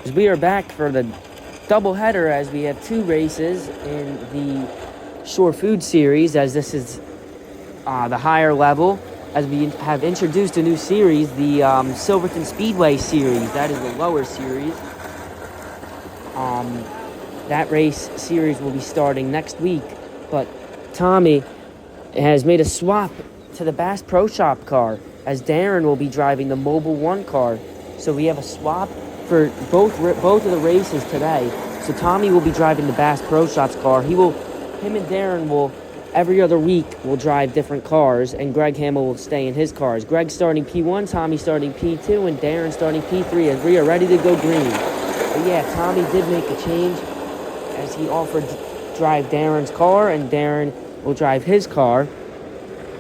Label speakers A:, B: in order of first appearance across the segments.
A: as we are back for the doubleheader, as we have two races in the Shore Food Series, as this is the higher level, as we have introduced a new series, the Silverton Speedway Series. That is the lower series. That race series will be starting next week, but Tommy has made a swap to the Bass Pro Shop car, as Darren will be driving the Mobile 1 car. So we have a swap for both of the races today. So Tommy will be driving the Bass Pro Shops car. Him and Darren will, every other week, will drive different cars, and Greg Hamill will stay in his cars. Greg starting P1, Tommy starting P2, and Darren starting P3, as we are ready to go green. But yeah, Tommy did make a change, as he offered to drive Darren's car, and Darren will drive his car.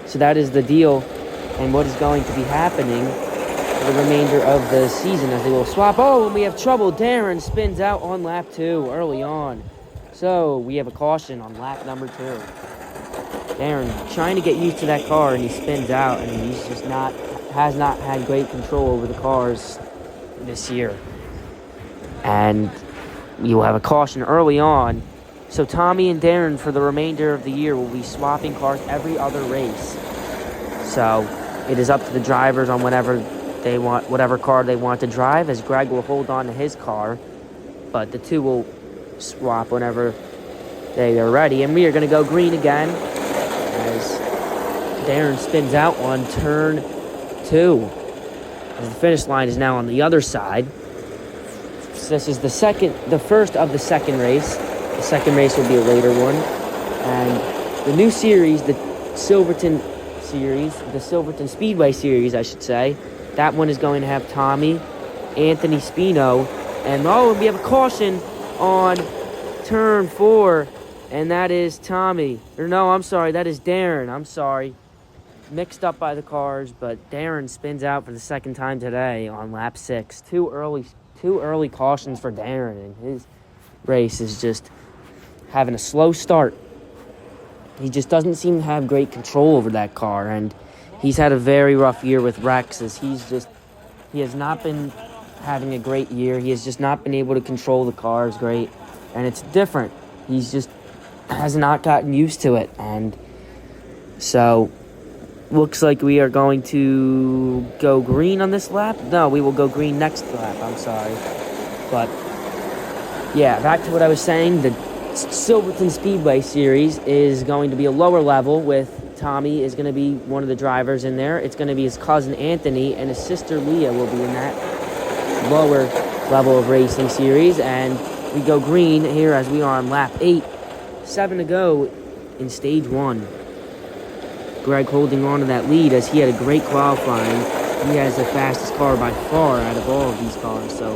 A: So that is the deal, and what is going to be happening for the remainder of the season, as they will swap. Oh, and we have trouble. Darren spins out on lap 2 early on. So we have a caution on lap number 2. Darren trying to get used to that car, and he spins out, and he's just has not had great control over the cars this year. And you will have a caution early on. So Tommy and Darren for the remainder of the year will be swapping cars every other race. So it is up to the drivers on whatever car they want to drive, as Greg will hold on to his car, but the two will swap whenever they are ready. And we are going to go green again, as Darren spins out on turn 2. As the finish line is now on the other side. This is the first of the second race. The second race will be a later one. And the new series, the Silverton Series, the Silverton Speedway Series, I should say, that one is going to have Tommy, Anthony Spino, and we have a caution on turn 4, and that is Tommy. That is Darren. I'm sorry. Mixed up by the cars, but Darren spins out for the second time today on lap 6. Two early cautions for Darren, and his race is just having a slow start. He just doesn't seem to have great control over that car, and he's had a very rough year with Rex, as he has not been having a great year. He has just not been able to control the cars great, and it's different. He's just has not gotten used to it, and so looks like we are going to go green on this lap. No, we will go green next lap. I'm sorry. But yeah, back to what I was saying. The Silverton Speedway Series is going to be a lower level, with Tommy is going to be one of the drivers in there. It's going to be his cousin Anthony, and his sister Leah will be in that lower level of racing series. And we go green here as we are on lap 8. 7 to go in stage 1. Greg holding on to that lead, as he had a great qualifying. He has the fastest car by far out of all of these cars, so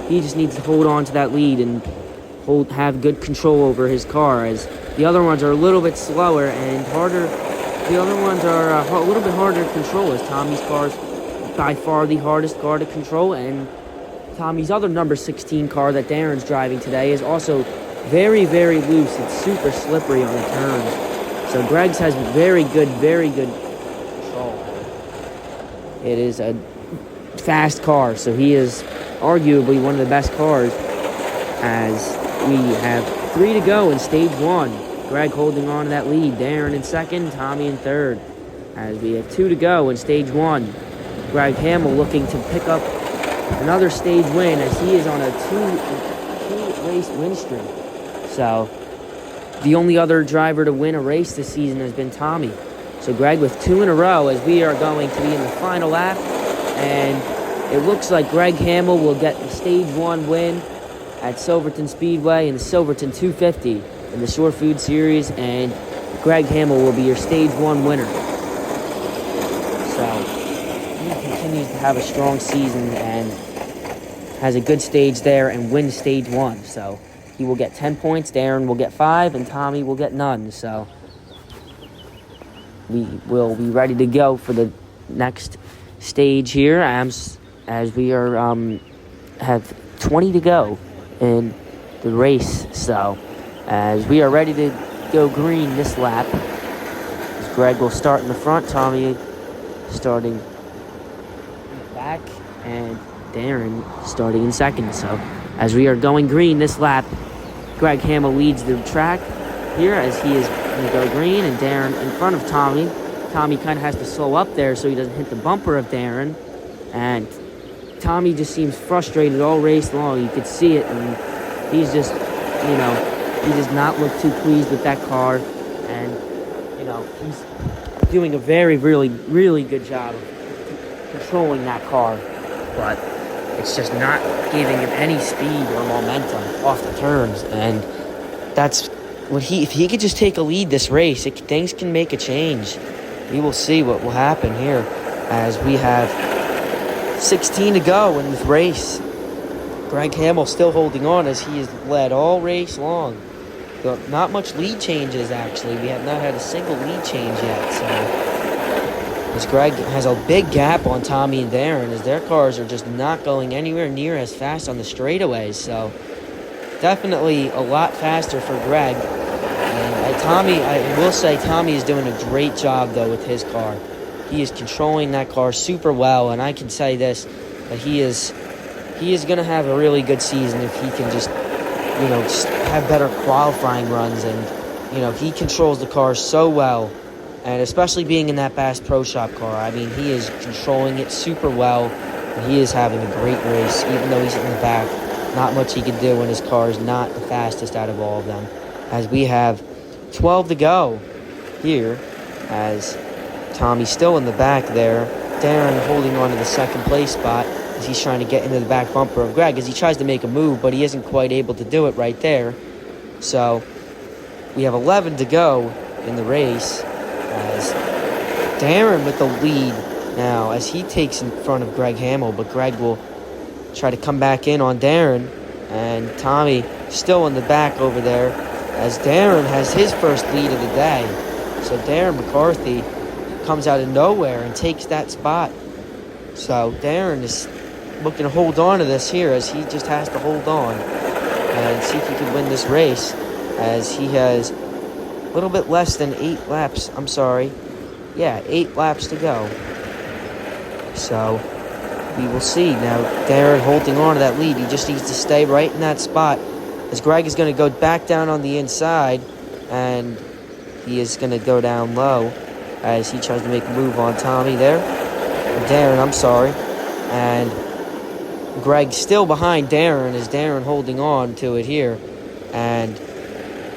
A: he just needs to hold on to that lead and have good control over his car, as the other ones are a little bit slower and harder. The other ones are a little bit harder to control, as Tommy's car is by far the hardest car to control, and Tommy's other number 16 car that Darren's driving today is also very, very loose. It's super slippery on the turns. So Greg's has very good control. It is a fast car, so he is arguably one of the best cars, as we have 3 to go in stage 1. Greg holding on to that lead. Darren in second, Tommy in third. As we have 2 to go in stage 1. Greg Hamill looking to pick up another stage win, as he is on a two-race win streak. So the only other driver to win a race this season has been Tommy. So Greg with 2 in a row, as we are going to be in the final lap. And it looks like Greg Hamill will get the stage 1 win at Silverton Speedway in the Silverton 250 in the Shore Food Series, and Greg Hamill will be your stage 1 winner. So he continues to have a strong season and has a good stage there and wins stage 1. So he will get 10 points, Darren will get 5, and Tommy will get none. So we will be ready to go for the next stage here, as we are have 20 to go in the race. So as we are ready to go green this lap, as Greg will start in the front, Tommy starting back, and Darren starting in second. So As we are going green this lap, Greg Hamill leads the track here as he is going to go green, and Darren in front of Tommy. Tommy kind of has to slow up there so he doesn't hit the bumper of Darren. And Tommy just seems frustrated all race long. You could see it, and he's just, he does not look too pleased with that car. And, he's doing a very, really, really good job of controlling that car. But it's just not giving him any speed or momentum off the turns. And that's what if he could just take a lead this race, things can make a change. We will see what will happen here as we have 16 to go in this race. Greg Hamill still holding on as he has led all race long. Not much lead changes, actually. We have not had a single lead change yet. So, as Greg has a big gap on Tommy and Darren, as their cars are just not going anywhere near as fast on the straightaways. So, definitely a lot faster for Greg. And Tommy, I will say Tommy is doing a great job, though, with his car. He is controlling that car super well, and I can say this, that he is going to have a really good season if he can just have better qualifying runs. And, he controls the car so well, and especially being in that Bass Pro Shop car. I mean, he is controlling it super well, and he is having a great race, even though he's in the back. Not much he can do when his car is not the fastest out of all of them. As we have 12 to go here, as Tommy's still in the back there. Darren holding on to the second place spot as he's trying to get into the back bumper of Greg as he tries to make a move, but he isn't quite able to do it right there. So we have 11 to go in the race as Darren with the lead now as he takes in front of Greg Hamill, but Greg will try to come back in on Darren, and Tommy still in the back over there as Darren has his first lead of the day. So Darren McCarthy comes out of nowhere and takes that spot. So Darren is looking to hold on to this here as he just has to hold on and see if he can win this race as he has a little bit less than 8 laps. 8 laps to go. So we will see. Now Darren holding on to that lead. He just needs to stay right in that spot as Greg is going to go back down on the inside, and he is going to go down low as he tries to make a move on Tommy there. Darren, and Greg still behind Darren as Darren holding on to it here. And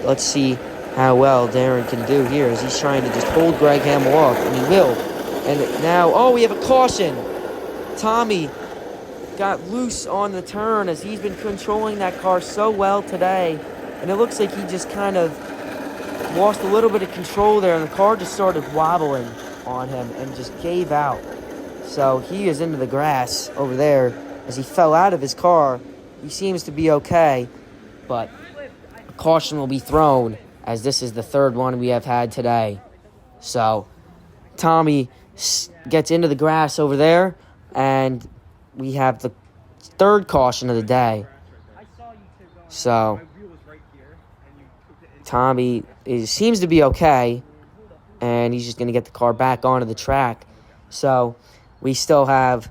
A: let's see how well Darren can do here as he's trying to just hold Greg Hamill off, and he will. And now, we have a caution. Tommy got loose on the turn as he's been controlling that car so well today. And it looks like he just kind of lost a little bit of control there, and the car just started wobbling on him and just gave out. So he is into the grass over there as he fell out of his car. He seems to be okay, but a caution will be thrown as this is the third one we have had today. So Tommy gets into the grass over there, and we have the third caution of the day. So Tommy seems to be okay, and he's just going to get the car back onto the track. So we still have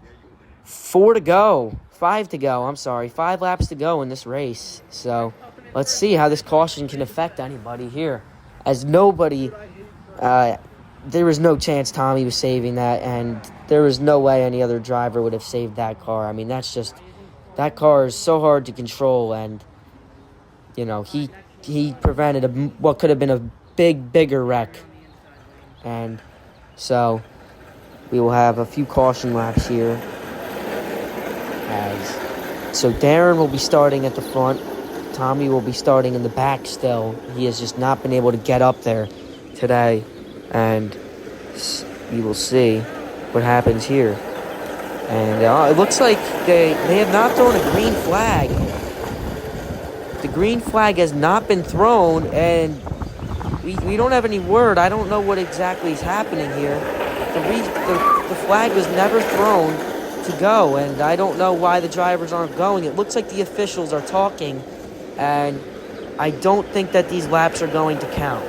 A: 5 laps to go in this race. So let's see how this caution can affect anybody here. As nobody, there was no chance Tommy was saving that, and there was no way any other driver would have saved that car. I mean, that car is so hard to control, and, he prevented what could have been a bigger wreck. And so we will have a few caution laps here. So Darren will be starting at the front. Tommy will be starting in the back still. He has just not been able to get up there today. And we will see what happens here. And it looks like they have not thrown a green flag. The green flag has not been thrown, and we don't have any word. I don't know what exactly is happening here. The flag was never thrown to go, and I don't know why the drivers aren't going. It looks like the officials are talking, and I don't think that these laps are going to count.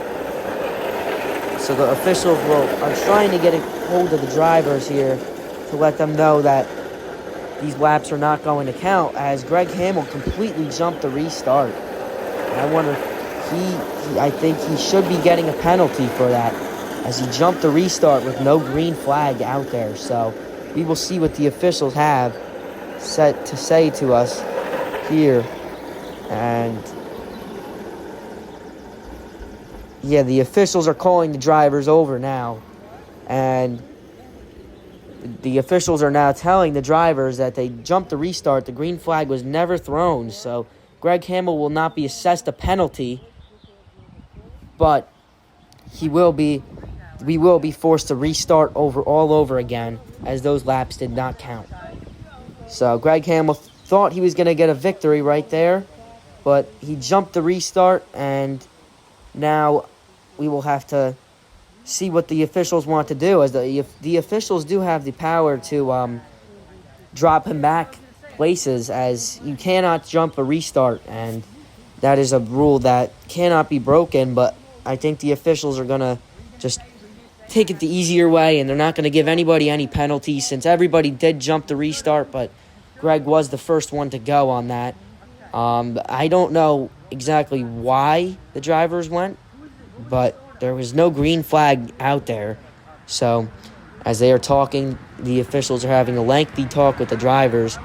A: So the officials are trying to get a hold of the drivers here to let them know that these laps are not going to count, as Greg Hamill completely jumped the restart. And I wonder, I think he should be getting a penalty for that, as he jumped the restart with no green flag out there. So we will see what the officials have set to say to us here. And yeah, the officials are calling the drivers over now, and the officials are now telling the drivers that they jumped the restart. The green flag was never thrown, so Greg Hamill will not be assessed a penalty, but we will be forced to restart all over again, as those laps did not count. So Greg Hamill thought he was going to get a victory right there, but he jumped the restart, and now we will have to see what the officials want to do, as the officials do have the power to drop him back places, as you cannot jump a restart, and that is a rule that cannot be broken. But I think the officials are going to just take it the easier way, and they're not going to give anybody any penalties, since everybody did jump the restart, but Greg was the first one to go on that. I don't know exactly why the drivers went, but there was no green flag out there. So as they are talking, the officials are having a lengthy talk with the drivers,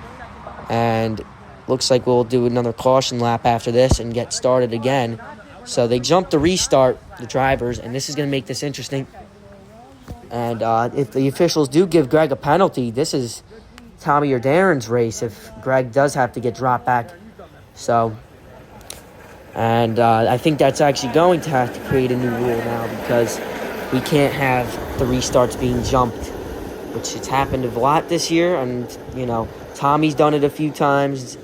A: and looks like we'll do another caution lap after this and get started again. So they jumped the restart, the drivers, and this is going to make this interesting. And if the officials do give Greg a penalty, this is Tommy or Darren's race if Greg does have to get dropped back. So, and I think that's actually going to have to create a new rule now, because we can't have the restarts being jumped, which has happened a lot this year. And, Tommy's done it a few times,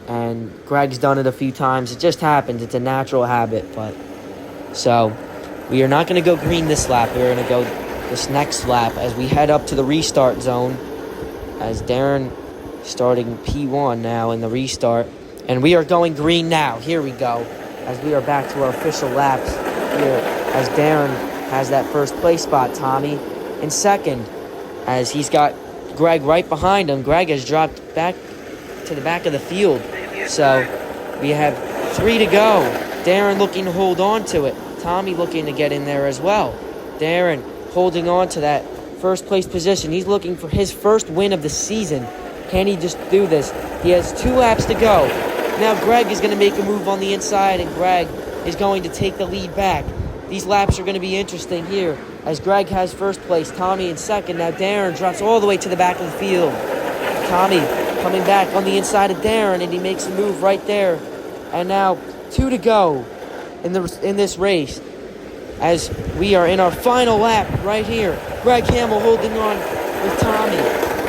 A: and Greg's done it a few times. It just happens. It's a natural habit. But so we are not going to go green this lap. We're going to go this next lap as we head up to the restart zone, as Darren starting P1 now in the restart. And we are going green now. Here we go, as we are back to our official laps here, as Darren has that first place spot. Tommy in second, as he's got Greg right behind him. Greg has dropped back to the back of the field. So we have 3 to go. Darren looking to hold on to it. Tommy looking to get in there as well. Darren holding on to that first place position. He's looking for his first win of the season. Can he just do this? He has 2 laps to go. Now Greg is going to make a move on the inside, and Greg is going to take the lead back. These laps are going to be interesting here, as Greg has first place, Tommy in second. Now Darren drops all the way to the back of the field. Tommy coming back on the inside of Darren, and he makes a move right there. And now 2 to go in this race, as we are in our final lap right here. Greg Hamill holding on with Tommy,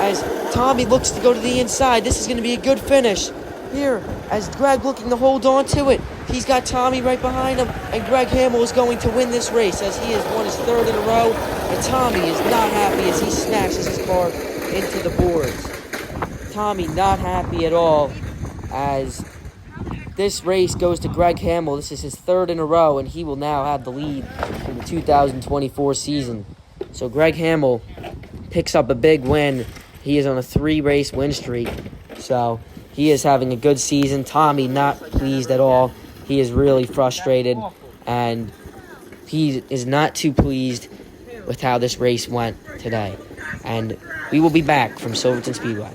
A: as Tommy looks to go to the inside. This is going to be a good finish here, as Greg looking to hold on to it. He's got Tommy right behind him, and Greg Hamill is going to win this race, as he has won his 3rd in a row. And Tommy is not happy as he smashes his car into the boards. Tommy not happy at all, as this race goes to Greg Hamill. This is his 3rd in a row, and he will now have the lead in the 2024 season. So Greg Hamill picks up a big win. He is on a 3-race win streak. So he is having a good season. Tommy not pleased at all. He is really frustrated, and he is not too pleased with how this race went today. And we will be back from Silverton Speedway.